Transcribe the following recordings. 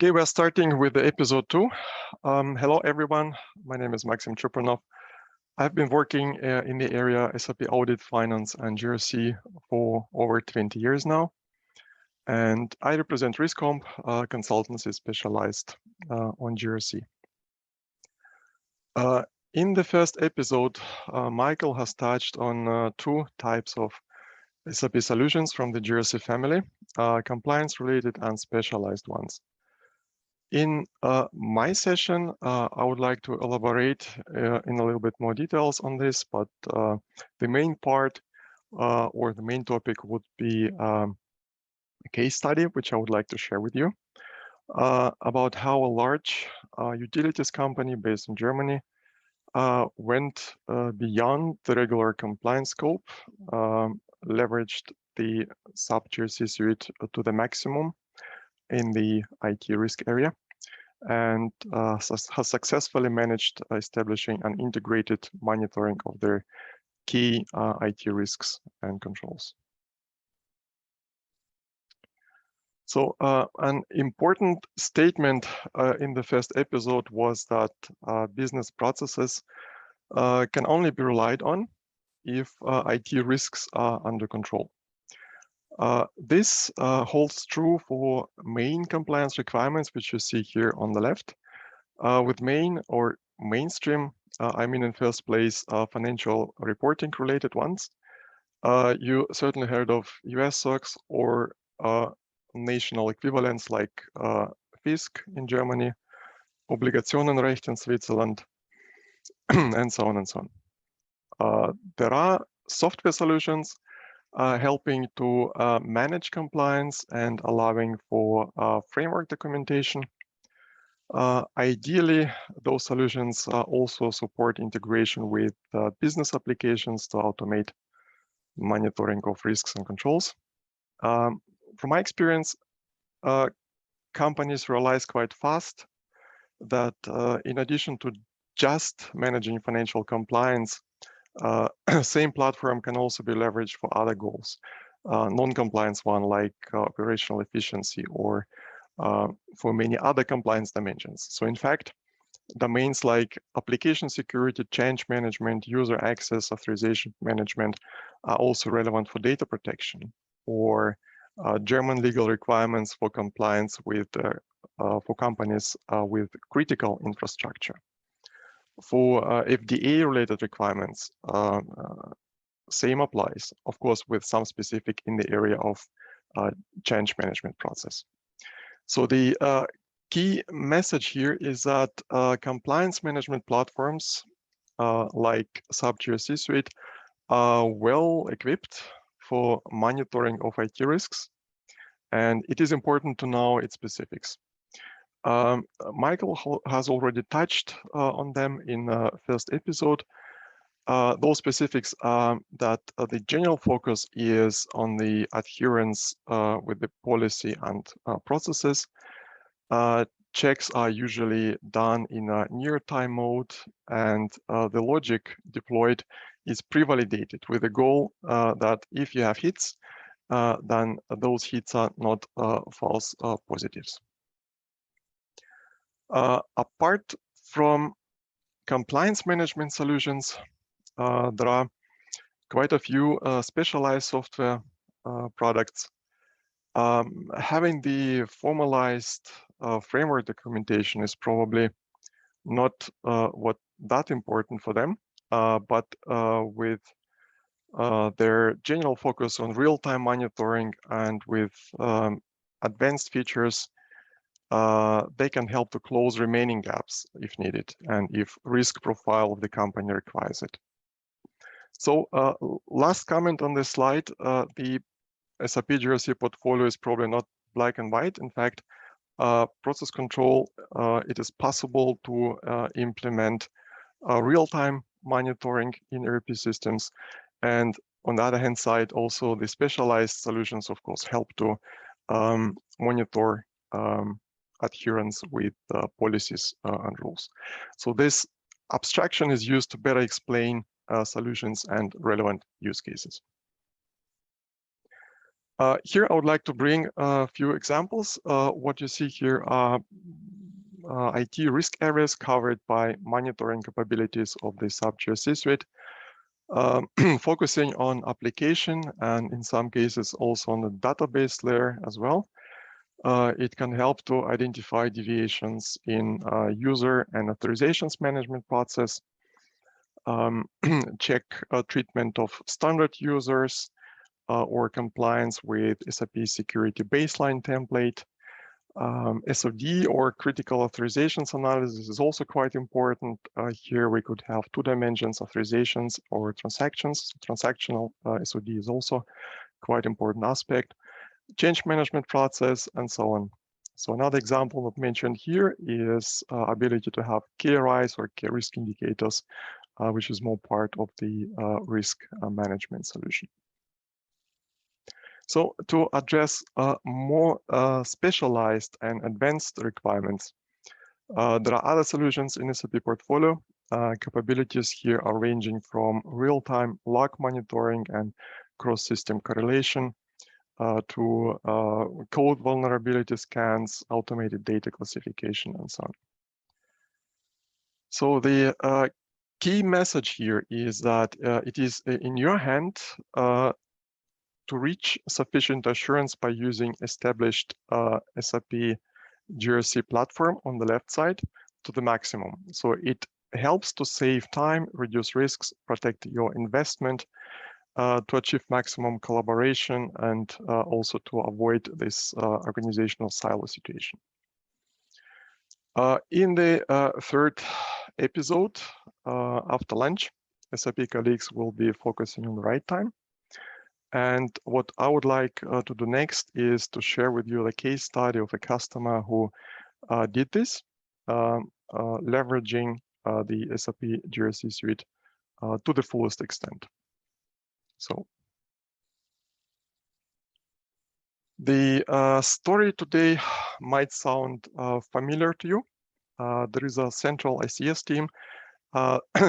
Okay, we're starting with the episode 2. Hello, everyone. My name is Maxim Chupranov. I've been working in the area SAP Audit, Finance, and GRC for over 20 years now. And I represent Riscomp, consultancy specialized on GRC. In the first episode, Michael has touched on two types of SAP solutions from the GRC family, compliance-related and specialized ones. In my session, I would like to elaborate in a little bit more details on this, but the main part or the main topic would be a case study, which I would like to share with you about how a large utilities company based in Germany went beyond the regular compliance scope, leveraged the SAP GRC suite to the maximum in the IT risk area, and has successfully managed establishing an integrated monitoring of their key IT risks and controls. So an important statement in the first episode was that business processes can only be relied on if IT risks are under control. This holds true for main compliance requirements, which you see here on the left. With main or mainstream, I mean in first place, financial reporting related ones. You certainly heard of US SOX or national equivalents like FISC in Germany, Obligationenrecht in Switzerland, and so on and so on. There are software solutions helping to manage compliance and allowing for framework documentation. Ideally, those solutions also support integration with business applications to automate monitoring of risks and controls. From my experience, companies realize quite fast that in addition to just managing financial compliance, same platform can also be leveraged for other goals, non-compliance one like operational efficiency or for many other compliance dimensions. So in fact, domains like application security, change management, user access, authorization management are also relevant for data protection, or German legal requirements for compliance with for companies with critical infrastructure. For FDA-related requirements, same applies, of course, with some specific in the area of change management process. So the key message here is that compliance management platforms like SAP GRC Suite are well equipped for monitoring of IT risks, and it is important to know its specifics. Michael has already touched on them in the first episode. Those specifics are that the general focus is on the adherence with the policy and processes. Checks are usually done in a near-time mode, and the logic deployed is pre-validated with the goal that if you have hits, then those hits are not false positives. Apart from compliance management solutions, there are quite a few specialized software products. Having the formalized framework documentation is probably not that important for them, but with their general focus on real-time monitoring and with advanced features, they can help to close remaining gaps if needed and if risk profile of the company requires it. So last comment on this slide, the SAP GRC portfolio is probably not black and white. In fact, process control, it is possible to implement real-time monitoring in ERP systems. And on the other hand side, also the specialized solutions, of course, help to monitor adherence with policies and rules. So this abstraction is used to better explain solutions and relevant use cases. Here, I would like to bring a few examples. What you see here are IT risk areas covered by monitoring capabilities of the SAP GRC suite, focusing on application and in some cases also on the database layer as well. It can help to identify deviations in user and authorizations management process, check treatment of standard users, or compliance with SAP security baseline template. SOD or critical authorizations analysis is also quite important. Here we could have two dimensions, authorizations or transactions. Transactional SOD is also quite important aspect. Change management process and so on. So another example not mentioned here is ability to have KRIs or key risk indicators, which is more part of the risk management solution. So to address more specialized and advanced requirements, there are other solutions in SAP portfolio. Capabilities here are ranging from real-time log monitoring and cross-system correlation to code vulnerability scans, automated data classification, and so on. So the key message here is that it is in your hand to reach sufficient assurance by using established SAP GRC platform on the left side to the maximum. So it helps to save time, reduce risks, protect your investment, to achieve maximum collaboration, and also to avoid this organizational silo situation. In the third episode, after lunch, SAP colleagues will be focusing on the right time. And what I would like to do next is to share with you the case study of a customer who did this, leveraging the SAP GRC suite to the fullest extent. So the story today might sound familiar to you. There is a central ICS team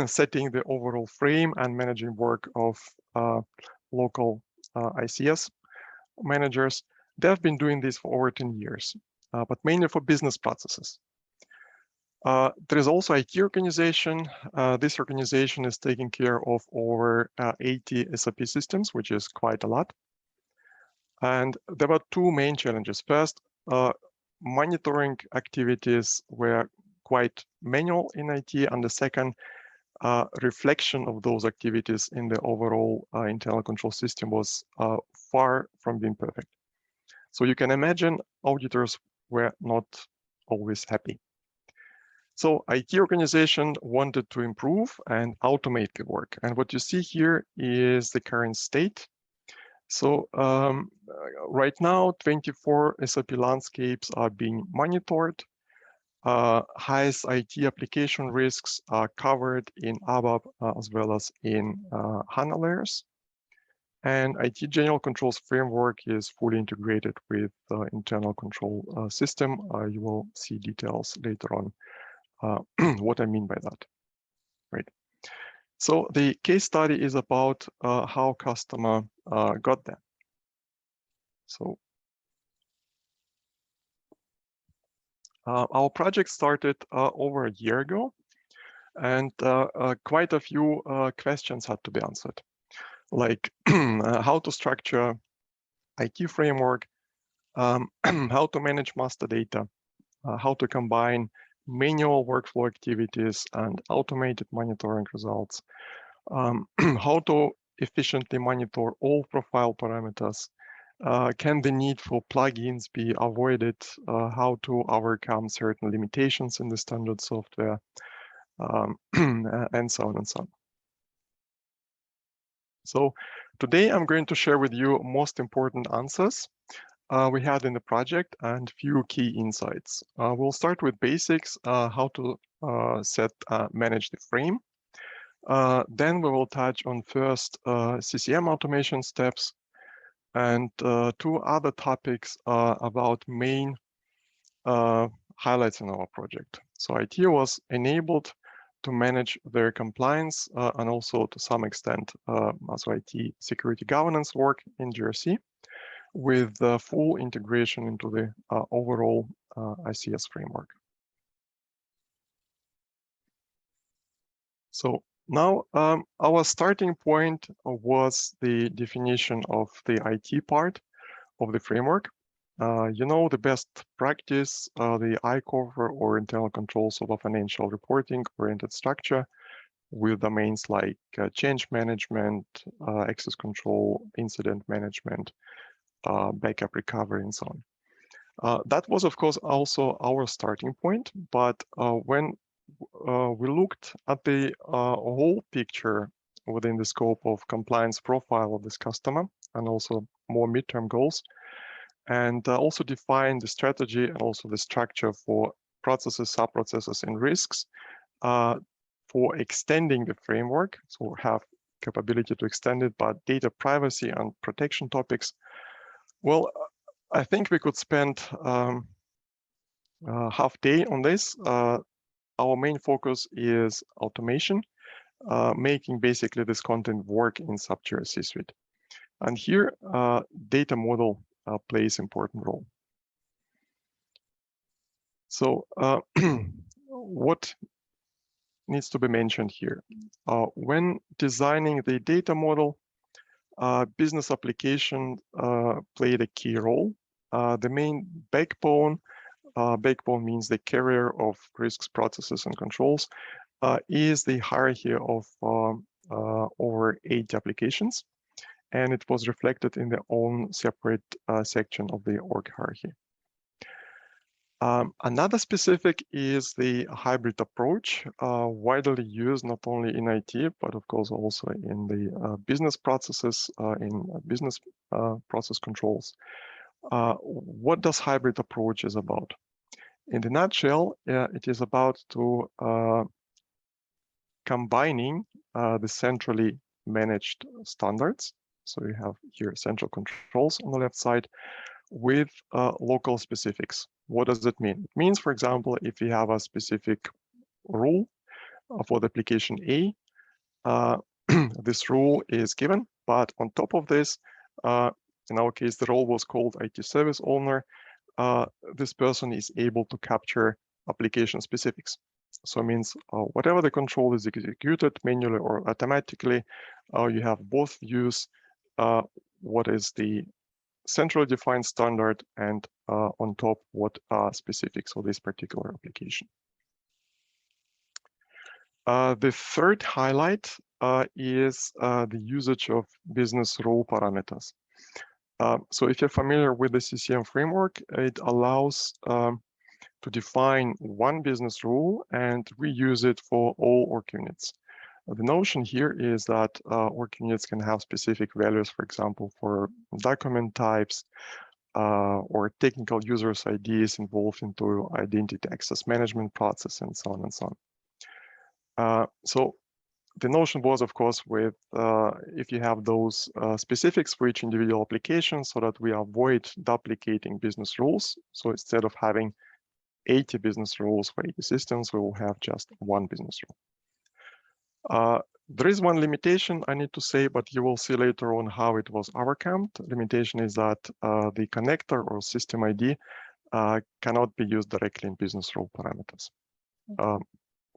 setting the overall frame and managing work of local ICS managers. They have been doing this for over 10 years, but mainly for business processes. There is also IT organization. This organization is taking care of over 80 SAP systems, which is quite a lot. And there were two main challenges. First, monitoring activities were quite manual in IT, and the second, reflection of those activities in the overall internal control system was far from being perfect. So you can imagine auditors were not always happy. So IT organization wanted to improve and automate the work. And what you see here is the current state. So right now, 24 SAP landscapes are being monitored. Highest IT application risks are covered in ABAP as well as in HANA layers. And IT general controls framework is fully integrated with the internal control system. You will see details later on what I mean by that, right? So the case study is about how customer got there. So our project started over a year ago, and quite a few questions had to be answered, like how to structure IT framework, how to manage master data, how to combine manual workflow activities and automated monitoring results, how to efficiently monitor all profile parameters, can the need for plugins be avoided, how to overcome certain limitations in the standard software, and so on and so on. So today I'm going to share with you most important answers we had in the project and few key insights. We'll start with basics, how to manage the frame. Then we will touch on first CCM automation steps, and two other topics about main highlights in our project. So IT was enabled to manage their compliance and also to some extent also IT security governance work in GRC. with full integration into the overall ICS framework. So now our starting point was the definition of the IT part of the framework. You know, the best practice, the ICOver or internal controls of a financial reporting oriented structure with domains like change management, access control, incident management, backup recovery, and so on. That was, of course, also our starting point. But when we looked at the whole picture within the scope of compliance profile of this customer and also more midterm goals, and also define the strategy and also the structure for processes, sub-processes, and risks for extending the framework. So have capability to extend it, but data privacy and protection topics. Well, I think we could spend half day on this. Our main focus is automation, making basically this content work in SAP GRC suite. And here, data model plays important role. So what needs to be mentioned here? When designing the data model, business application played a key role. The main backbone means the carrier of risks, processes, and controls, is the hierarchy of over 80 applications, and it was reflected in their own separate section of the org hierarchy. Another specific is the hybrid approach, widely used not only in IT, but of course also in the business processes, in business process controls. What does hybrid approach is about? In the nutshell, it is about to combining the centrally managed standards. So you have here central controls on the left side with local specifics. What does it mean? It means, for example, if you have a specific rule for the application A, this rule is given, but on top of this, in our case, the role was called IT service owner. This person is able to capture application specifics. So it means whatever the control is executed manually or automatically, you have both views, what is the centrally defined standard and on top what are specifics of this particular application. The third highlight is the usage of business rule parameters. So if you're familiar with the CCM framework, it allows to define one business rule and reuse it for all org units. The notion here is that org units can have specific values, for example, for document types or technical users IDs involved into identity access management process and so on and so on. So the notion was, of course, with if you have those specifics for each individual application so that we avoid duplicating business rules. So instead of having 80 business rules for 80 systems, we will have just one business rule. There is one limitation I need to say, but you will see later on how it was overcome. The limitation is that the connector or system ID cannot be used directly in business rule parameters.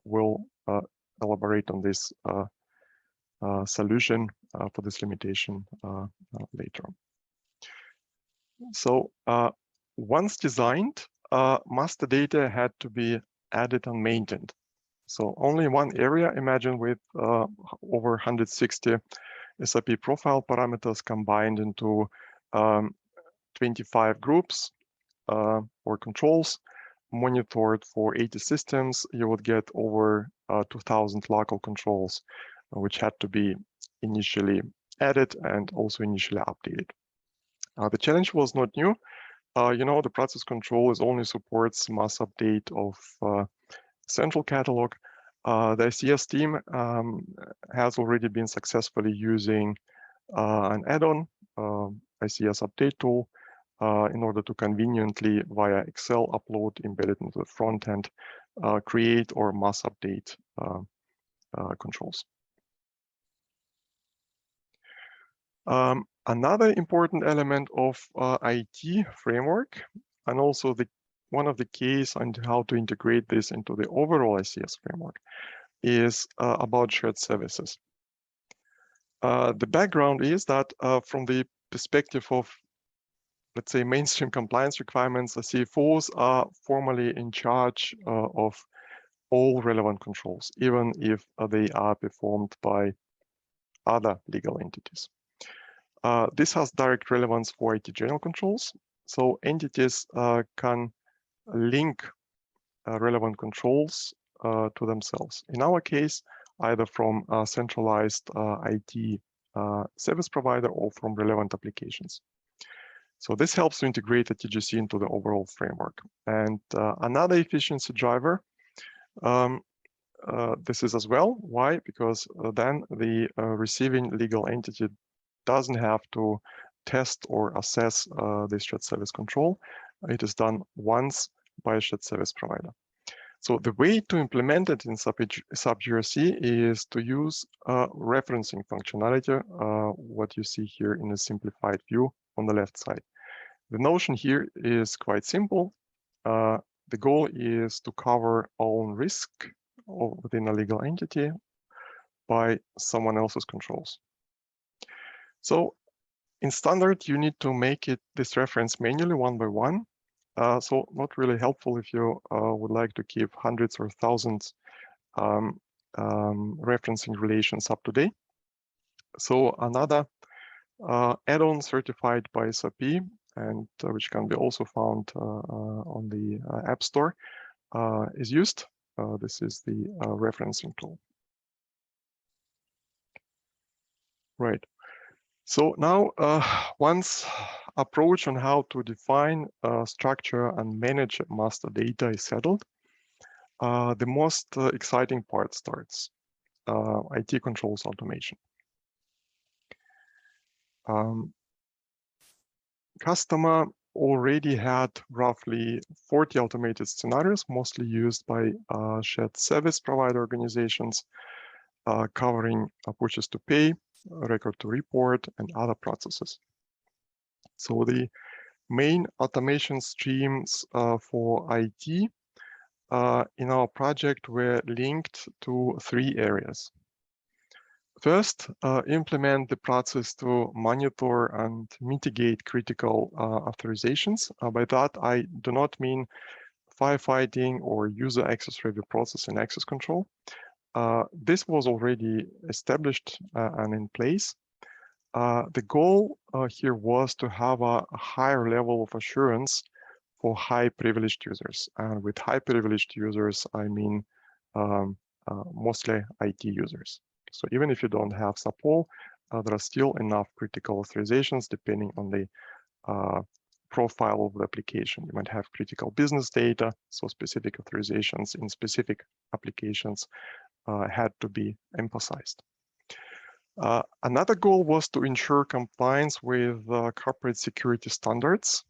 We'll elaborate on this solution for this limitation later on. So once designed, master data had to be added and maintained. So only one area, imagine with over 160 SAP profile parameters combined into 25 groups or controls, monitored for 80 systems, you would get over 2,000 local controls, which had to be initially added and also initially updated. The challenge was not new. You know, the process control is only supports mass update of central catalog. The ICS team has already been successfully using an add-on ICS update tool in order to conveniently, via Excel upload embedded into the front end, create or mass update controls. Another important element of IT framework, and also one of the keys on how to integrate this into the overall ICS framework, is about shared services. The background is that from the perspective of, let's say, mainstream compliance requirements, the CFOs are formally in charge of all relevant controls, even if they are performed by other legal entities. This has direct relevance for IT general controls. So entities can link relevant controls to themselves. In our case, either from a centralized IT service provider or from relevant applications. So this helps to integrate ITGC into the overall framework. And another efficiency driver, this is as well. Why? Because then the receiving legal entity doesn't have to test or assess this shared service control. It is done once by a shared service provider. So the way to implement it in SAP GRC is to use referencing functionality, what you see here in a simplified view on the left side. The notion here is quite simple. The goal is to cover own risk within a legal entity by someone else's controls. So in standard, you need to make this reference manually one by one. So not really helpful if you would like to keep hundreds or thousands referencing relations up to date. So another add-on certified by SAP, and which can be also found on the App Store, is used. This is the referencing tool. Right. So now, once approach on how to define, structure, and manage master data is settled, the most exciting part starts, IT controls automation. Customer already had roughly 40 automated scenarios, mostly used by shared service provider organizations, covering pushes to pay, record to report, and other processes. So the main automation streams for IT in our project were linked to 3 areas. First, implement the process to monitor and mitigate critical authorizations. By that, I do not mean firefighting or user access review process and access control. This was already established and in place. The goal here was to have a higher level of assurance for high privileged users. And with high privileged users, I mean mostly IT users. So even if you don't have SAP, there are still enough critical authorizations depending on the profile of the application. You might have critical business data, so specific authorizations in specific applications had to be emphasized. Another goal was to ensure compliance with corporate security standards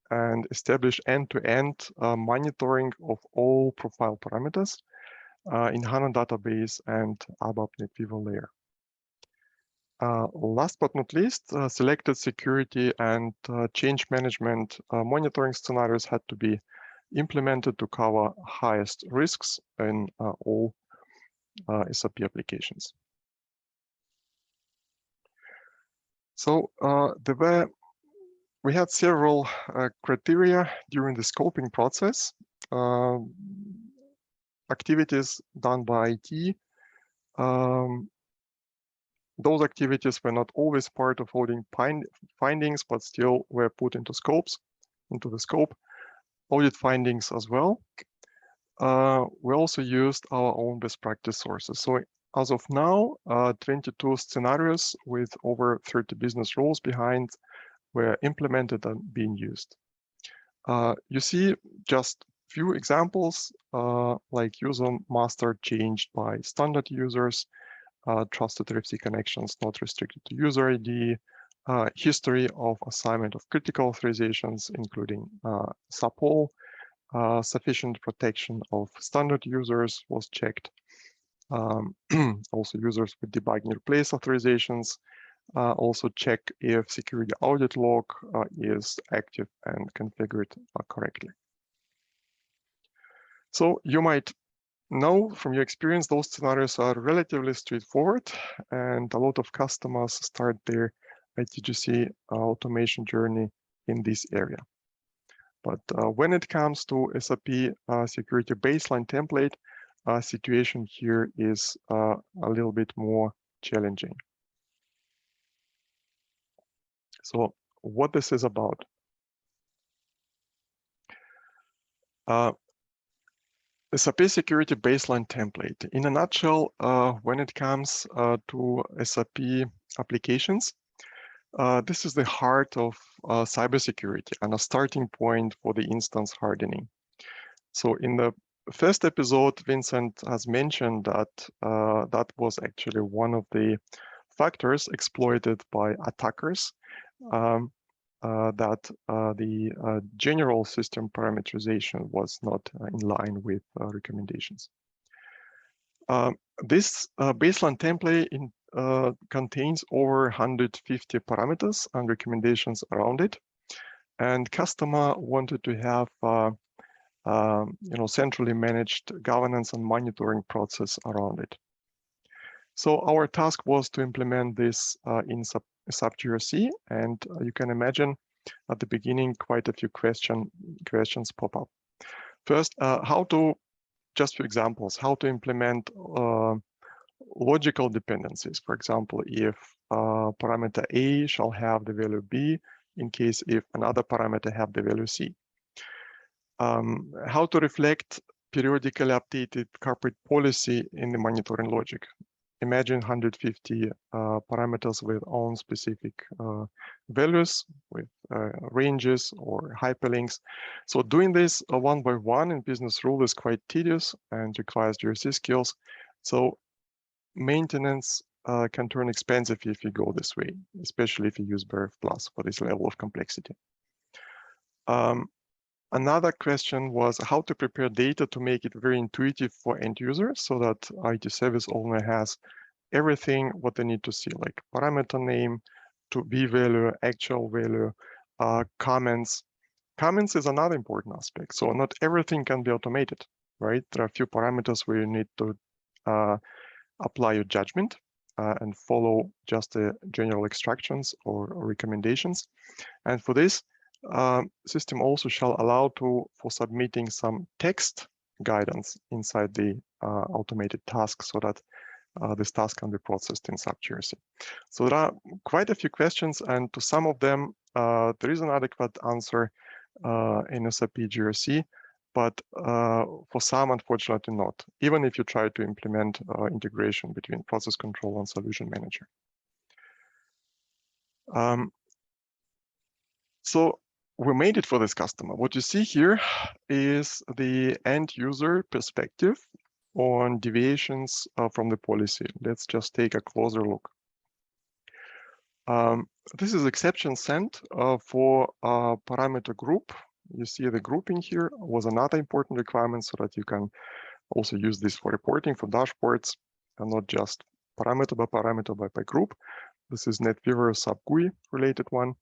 and establish end-to-end monitoring of all profile parameters in HANA database and ABAP NetWeaver layer. Last but not least, selected security and change management monitoring scenarios had to be implemented to cover highest risks in all SAP applications. So we had several criteria during the scoping process. Activities done by IT. Those activities were not always part of holding findings, but still were put into the scope. Audit findings as well. We also used our own best practice sources. So as of now, 22 scenarios with over 30 business rules behind were implemented and being used. You see just few examples like user master changed by standard users, trusted RFC connections not restricted to user ID, history of assignment of critical authorizations, including SAP, sufficient protection of standard users was checked. Also users with debug and replace authorizations, Also check if security audit log is active and configured correctly. So you might know from your experience, those scenarios are relatively straightforward, and a lot of customers start their ITGC automation journey in this area. But when it comes to SAP security baseline template, situation here is a little bit more challenging. So what this is about? SAP security baseline template. In a nutshell, when it comes to SAP applications, this is the heart of cybersecurity and a starting point for the instance hardening. So in the first episode, Vincent has mentioned that that was actually one of the factors exploited by attackers, that the general system parameterization was not in line with recommendations. This baseline template contains over 150 parameters and recommendations around it, and customer wanted to have centrally managed governance and monitoring process around it. So our task was to implement this in SAP GRC, and you can imagine at the beginning quite a few questions pop up. First, just for examples, how to implement logical dependencies. For example, if parameter A shall have the value B in case if another parameter have the value C. How to reflect periodically updated corporate policy in the monitoring logic. Imagine 150 parameters with own specific values with ranges or hyperlinks. So doing this one by one in business rule is quite tedious and requires GRC skills. So maintenance can turn expensive if you go this way, especially if you use BRF Plus for this level of complexity. Another question was how to prepare data to make it very intuitive for end users so that IT service owner has everything what they need to see, like parameter name, to B value, actual value, comments. Comments is another important aspect. So not everything can be automated, right? There are a few parameters where you need to apply your judgment and follow just the general instructions or recommendations. And for this, system also shall allow for submitting some text guidance inside the automated task so that this task can be processed in SAP GRC. So there are quite a few questions, and to some of them, there is an adequate answer in SAP GRC, but for some, unfortunately not, even if you try to implement integration between process control and solution manager. So we made it for this customer. What you see here is the end user perspective on deviations from the policy. Let's just take a closer look. This is exception sent for a parameter group. You see the grouping here was another important requirement so that you can also use this for reporting for dashboards and not just parameter by group. This is NetWeaver SAP GUI related one.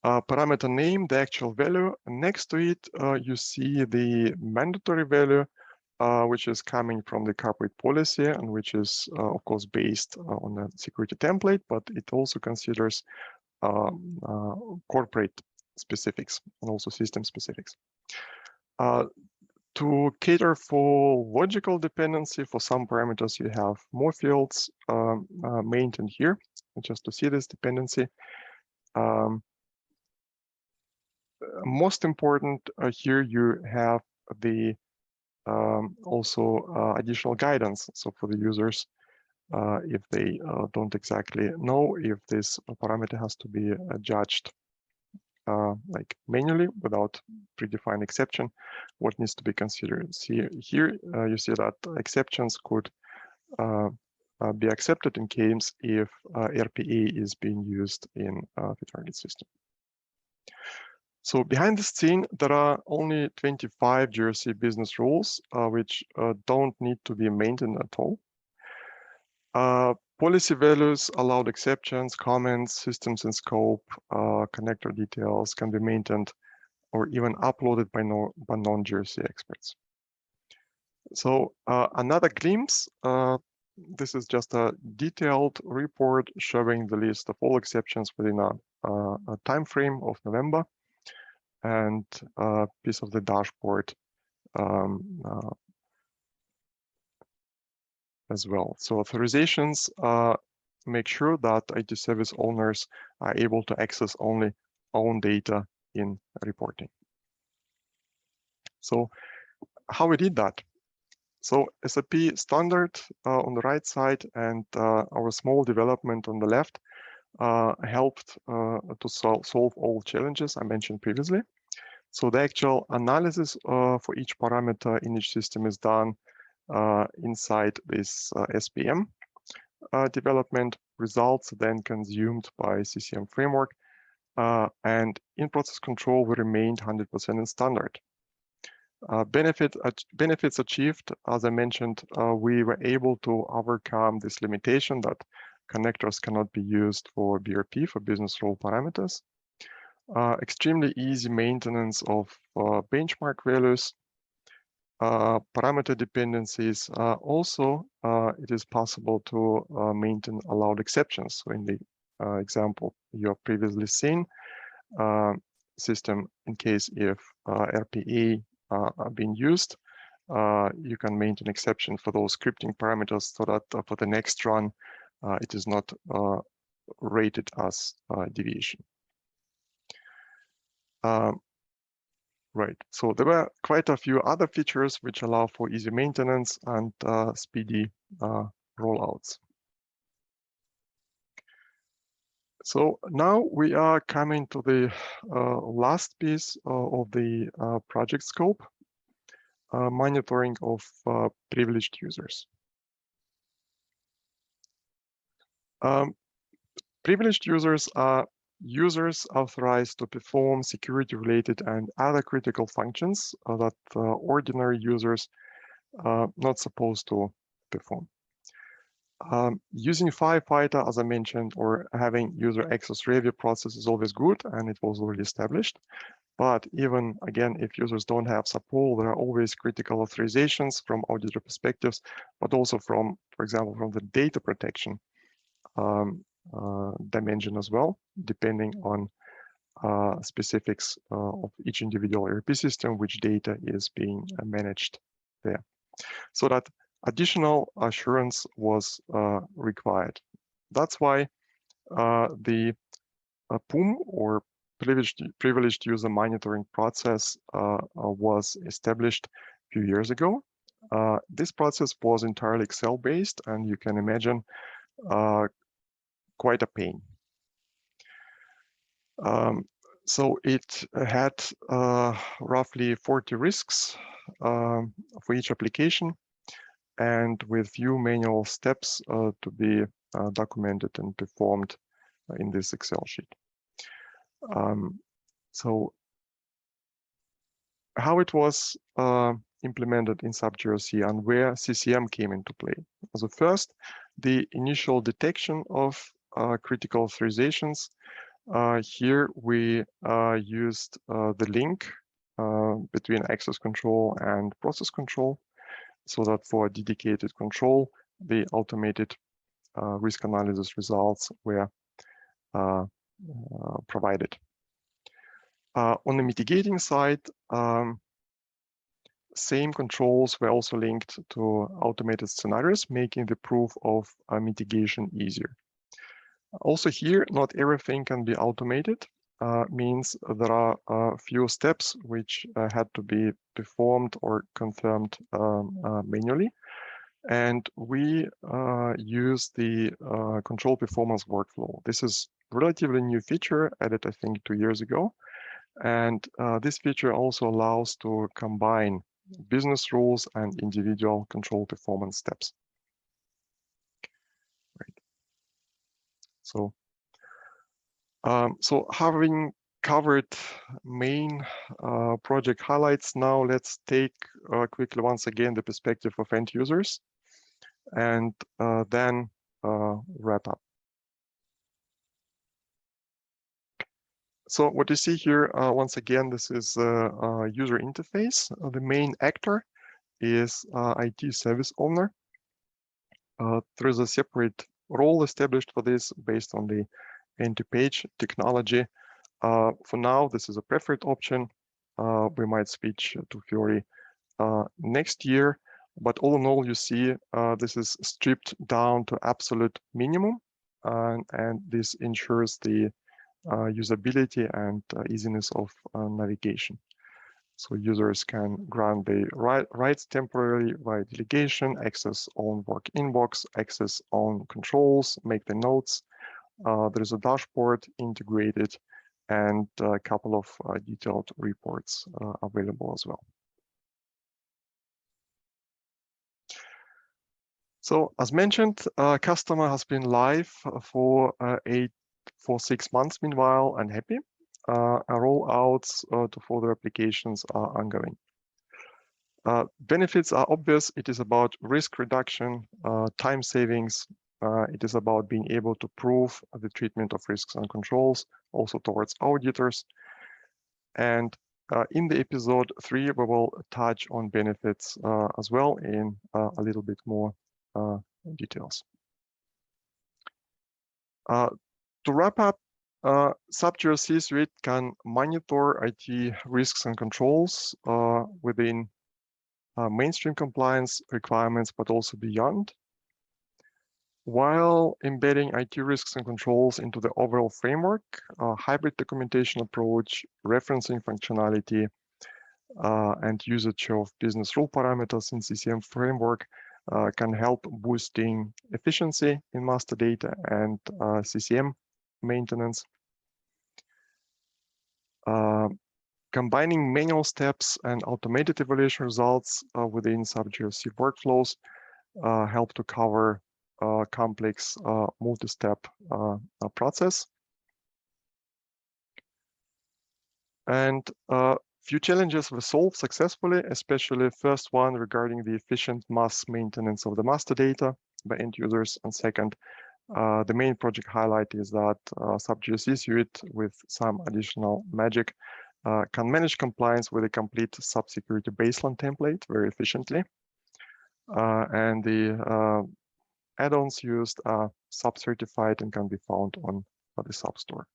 Parameter name, the actual value. Next to it, you see the mandatory value, which is coming from the corporate policy and which is, of course, based on the security template, but it also considers corporate specifics and also system specifics. To cater for logical dependency, for some parameters, you have more fields maintained here, just to see this dependency. Most important here, you have the also additional guidance. So for the users, if they don't exactly know if this parameter has to be judged like manually without predefined exception, what needs to be considered. See here, you see that exceptions could be accepted in case if RPA is being used in the target system. So behind the scene, there are only 25 GRC business rules, which don't need to be maintained at all. Policy values, allowed exceptions, comments, systems in scope, connector details can be maintained or even uploaded by non-GRC experts. So another glimpse, this is just a detailed report showing the list of all exceptions within a time frame of November, and a piece of the dashboard as well. So authorizations make sure that IT service owners are able to access only own data in reporting. So how we did that? So SAP standard on the right side and our small development on the left helped to solve all challenges I mentioned previously. So the actual analysis for each parameter in each system is done inside this SPM development. Results then consumed by CCM framework, and in process control we remained 100% in standard. Benefits achieved, as I mentioned, we were able to overcome this limitation that connectors cannot be used for BRP, for business rule parameters. Extremely easy maintenance of benchmark values, parameter dependencies. Also, it is possible to maintain allowed exceptions. So in the example you have previously seen, system, in case if RPA are being used, you can maintain exception for those scripting parameters so that for the next run, it is not rated as deviation. Right, so there were quite a few other features which allow for easy maintenance and speedy rollouts. So now we are coming to the last piece of the project scope, monitoring of privileged users. Privileged users are users authorized to perform security-related and other critical functions that ordinary users are not supposed to perform. Using firefighter, as I mentioned, or having user access review process is always good, and it was already established. But even, again, if users don't have support, there are always critical authorizations from auditor perspectives, but also from, for example, from the data protection dimension as well, depending on specifics of each individual ERP system, which data is being managed there. So that additional assurance was required. That's why the PUM, or privileged user monitoring process, was established a few years ago. This process was entirely Excel-based, and you can imagine quite a pain. So it had roughly 40 risks for each application, and with few manual steps to be documented and performed in this Excel sheet. So how it was implemented in SAP GRC and where CCM came into play. So first, the initial detection of critical authorizations. Here we used the link between access control and process control, so that for dedicated control, the automated risk analysis results were provided. On the mitigating side, same controls were also linked to automated scenarios, making the proof of mitigation easier. Also here, not everything can be automated, means there are a few steps which had to be performed or confirmed manually. And we use the control performance workflow. This is relatively new feature added, I think, 2 years ago. And this feature also allows to combine business rules and individual control performance steps. Right. So, so having covered main project highlights, now let's take quickly once again the perspective of end users, and then wrap up. So what you see here, once again, this is a user interface. The main actor is IT service owner. There is a separate role established for this based on the end-to-page technology. For now, this is a preferred option. We might switch to Fiori next year, but all in all, you see this is stripped down to absolute minimum, and this ensures the usability and easiness of navigation. So users can grant the rights temporarily via delegation, access on work inbox, access on controls, make the notes. There is a dashboard integrated and a couple of detailed reports available as well. So as mentioned, customer has been live for 6 months meanwhile and happy. Rollouts to further applications are ongoing. Benefits are obvious. It is about risk reduction, time savings. It is about being able to prove the treatment of risks and controls, also towards auditors. And in the episode 3, we will touch on benefits as well in a little bit more details. To wrap up, SAP GRC Suite can monitor IT risks and controls within mainstream compliance requirements, but also beyond, while embedding IT risks and controls into the overall framework. Hybrid documentation approach, referencing functionality, and usage of business rule parameters in CCM framework can help boosting efficiency in master data and CCM maintenance. Combining manual steps and automated evaluation results within SAP GRC workflows help to cover complex multi-step process. And few challenges were solved successfully, especially first one regarding the efficient mass maintenance of the master data by end users. And second, the main project highlight is that SAP GRC Suite with some additional magic can manage compliance with a complete SAP security baseline template very efficiently. And the add-ons used are SAP certified and can be found on the SAP store.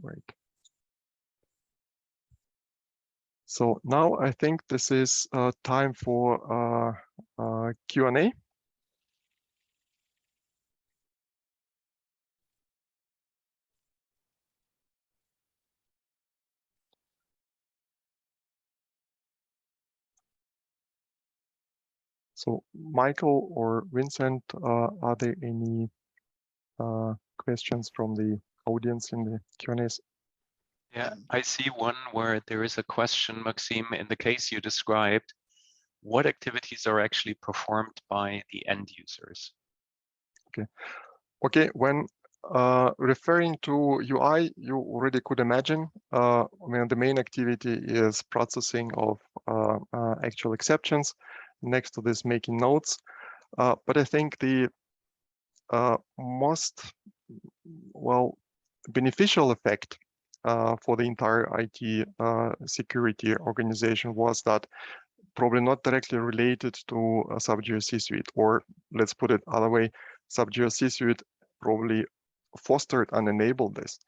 Right. So now I think this is time for Q&A. So Michael or Vincent, are there any questions from the audience in the Q&As? Yeah, I see one where there is a question, Maxime. In the case you described, what activities are actually performed by the end users? Okay. When referring to UI, you already could imagine. I mean, the main activity is processing of actual exceptions. Next to this, making notes. But I think the most beneficial effect for the entire IT security organization was that probably not directly related to SAP GRC Suite, or let's put it other way, SAP GRC Suite probably fostered and enabled this.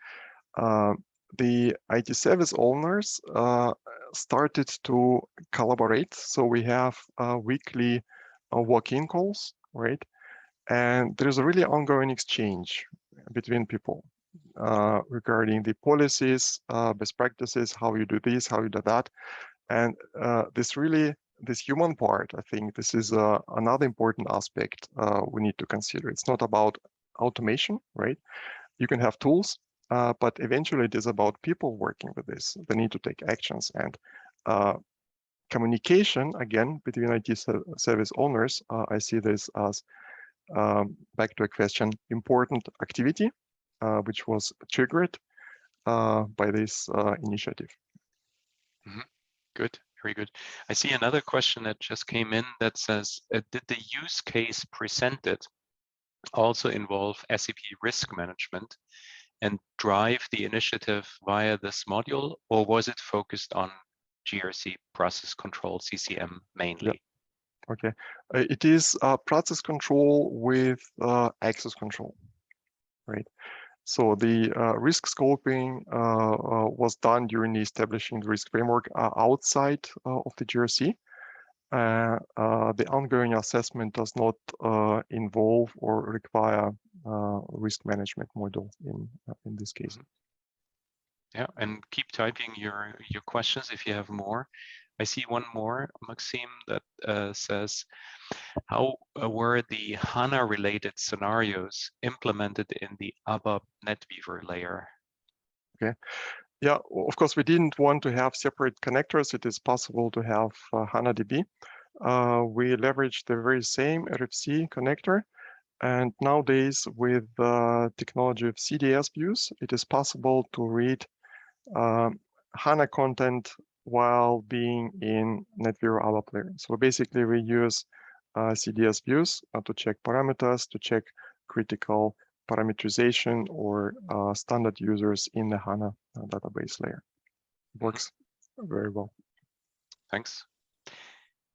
The IT service owners started to collaborate. So we have weekly walk-in calls, right? And there's a really ongoing exchange between people regarding the policies, best practices, how you do this, how you do that. And this human part, I think this is another important aspect we need to consider. It's not about automation, right? You can have tools, but eventually it is about people working with this. They need to take actions, and communication, again, between IT service owners, I see this as, back to a question, important activity, which was triggered by this initiative. Mm-hmm. Good, Very good. I see another question that just came in that says, did the use case presented also involve SAP risk management and drive the initiative via this module, or was it focused on GRC process control, CCM mainly? Yeah. Okay, it is process control with access control, right? So the risk scoping was done during the establishing the risk framework outside of the GRC. The ongoing assessment does not involve or require risk management module in this case. Yeah, and keep typing your questions if you have more. I see one more, Maxime, that says, how were the HANA-related scenarios implemented in the ABAP NetWeaver layer? Okay. Yeah, of course, we didn't want to have separate connectors. It is possible to have HANA-DB. We leveraged the very same RFC connector. And nowadays, with the technology of CDS views, it is possible to read HANA content while being in NetWeaver ABAP layer. So basically, we use CDS views to check parameters, to check critical parameterization or standard users in the HANA database layer. Works very well. Thanks.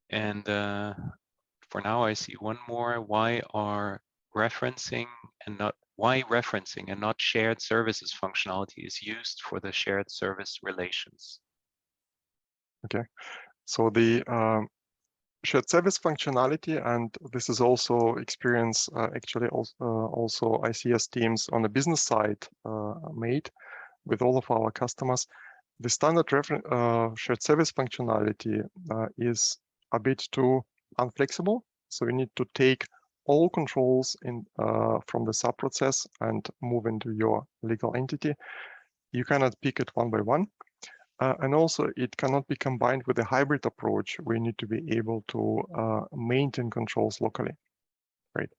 And for now, I see one more. Why referencing and not shared services functionality is used for the shared service relations? Okay. So the shared service functionality, and this is also experience actually also ICS teams on the business side made with all of our customers. The standard shared service functionality is a bit too unflexible. So we need to take all controls in from the sub-process and move into your legal entity. You cannot pick it one by one. And also it cannot be combined with a hybrid approach. We need to be able to maintain controls locally, right?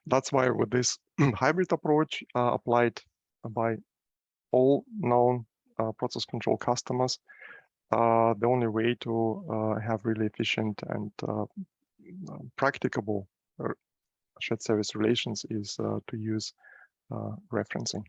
That's why with this hybrid approach applied by all known process control customers, the only way to have really efficient and practicable shared service relations is to use referencing.